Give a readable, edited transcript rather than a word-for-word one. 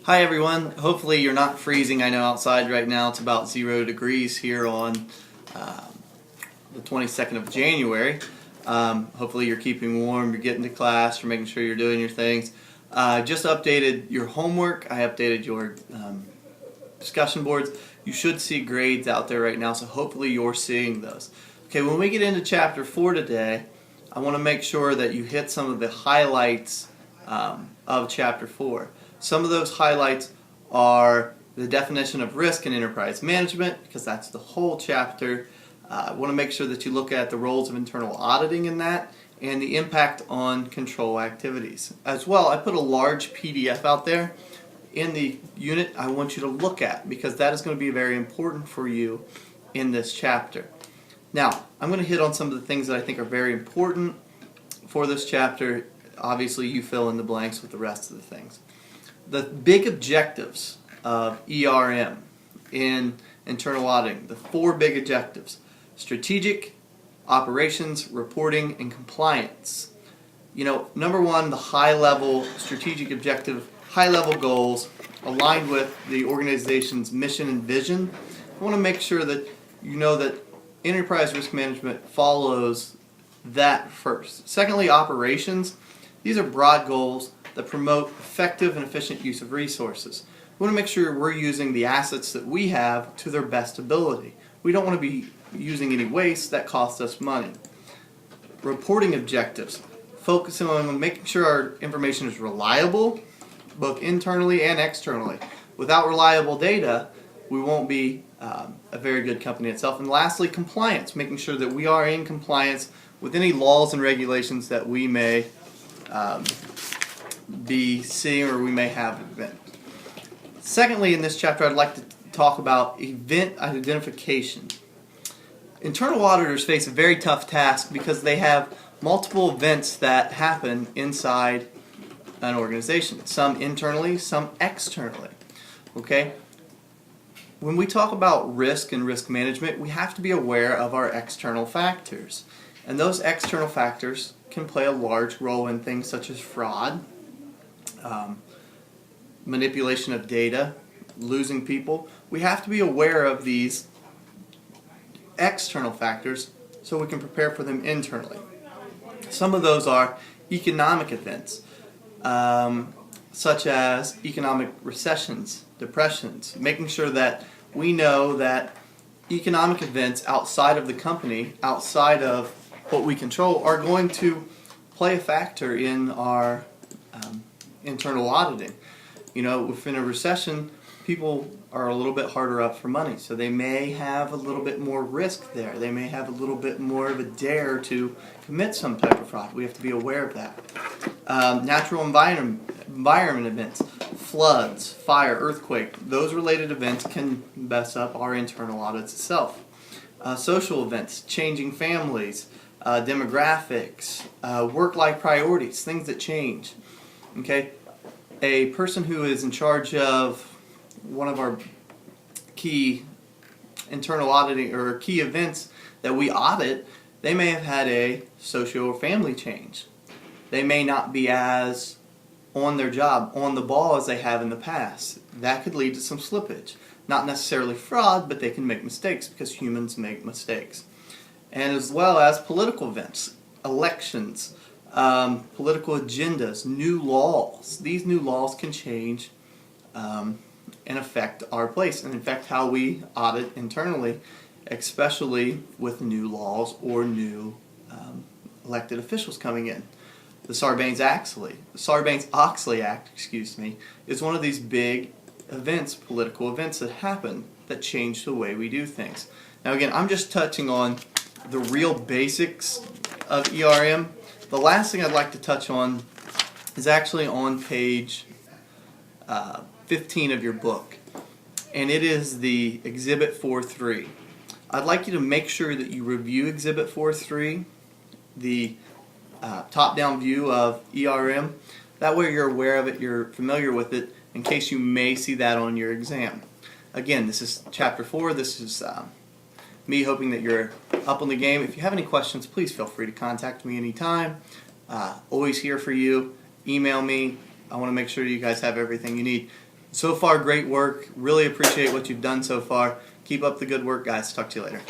Hi everyone. Hopefully you're not freezing. I know outside right now it's about 0 degrees here on the 22nd of January. Hopefully you're keeping warm, you're getting to class, you're making sure you're doing your things. Just updated your homework. I updated your discussion boards. You should see grades out there right now, so hopefully you're seeing those. Okay, when we get into chapter 4 today, I want to make sure that you hit some of the highlights of chapter 4. Some of those highlights are the definition of risk in enterprise management, because that's the whole chapter. I want to make sure that you look at the roles of internal auditing in that and the impact on control activities. As well, I put a large PDF out there in the unit I want you to look at, because that is going to be very important for you in this chapter. Now, I'm going to hit on some of the things that I think are very important for this chapter. Obviously, you fill in the blanks with the rest of the things. The big objectives of ERM in internal auditing, the 4 big objectives: strategic, operations, reporting, and compliance. Number 1, the high-level strategic objective, high-level goals aligned with the organization's mission and vision. I want to make sure that you know that enterprise risk management follows that first. Secondly, operations. These are broad goals that promote effective and efficient use of resources. We want to make sure we're using the assets that we have to their best ability. We don't want to be using any waste that costs us money. Reporting objectives, focusing on making sure our information is reliable, both internally and externally. Without reliable data, we won't be a very good company itself. And lastly, compliance, making sure that we are in compliance with any laws and regulations that we may be seeing or we may have event. Secondly, in this chapter, I'd like to talk about event identification. Internal auditors face a very tough task because they have multiple events that happen inside an organization, some internally, some externally. Okay? When we talk about risk and risk management, we have to be aware of our external factors. And those external factors can play a large role in things such as fraud, manipulation of data, losing people. We have to be aware of these external factors so we can prepare for them internally. Some of those are economic events, such as economic recessions, depressions, making sure that we know that economic events outside of the company, outside of what we control, are going to play a factor in our internal auditing. Within a recession, people are a little bit harder up for money, so they may have a little bit more risk there. They may have a little bit more of a dare to commit some type of fraud. We have to be aware of that. Natural environment events, floods, fire, earthquake, those related events can mess up our internal audits itself. Social events, changing families, demographics, work-life priorities, things that change. Okay, a person who is in charge of one of our key internal auditing or key events that we audit, they may have had a socio or family change. They may not be as on their job, on the ball as they have in the past. That could lead to some slippage. Not necessarily fraud, but they can make mistakes because humans make mistakes. And as well as political events, elections, political agendas, new laws. These new laws can change and affect our place and affect how we audit internally, especially with new laws or new elected officials coming in. The Sarbanes-Oxley Act, is one of these big events, political events that happen that change the way we do things. Now again, I'm just touching on the real basics of ERM. The last thing I'd like to touch on is actually on page 15 of your book, and it is the Exhibit 4.3. I'd like you to make sure that you review Exhibit 4.3, the top-down view of ERM. That way you're aware of it, you're familiar with it, in case you may see that on your exam. Again, this is Chapter 4. This is me hoping that you're up on the game. If you have any questions, please feel free to contact me anytime. Always here for you. Email me. I want to make sure you guys have everything you need. So far, great work. Really appreciate what you've done so far. Keep up the good work, guys. Talk to you later.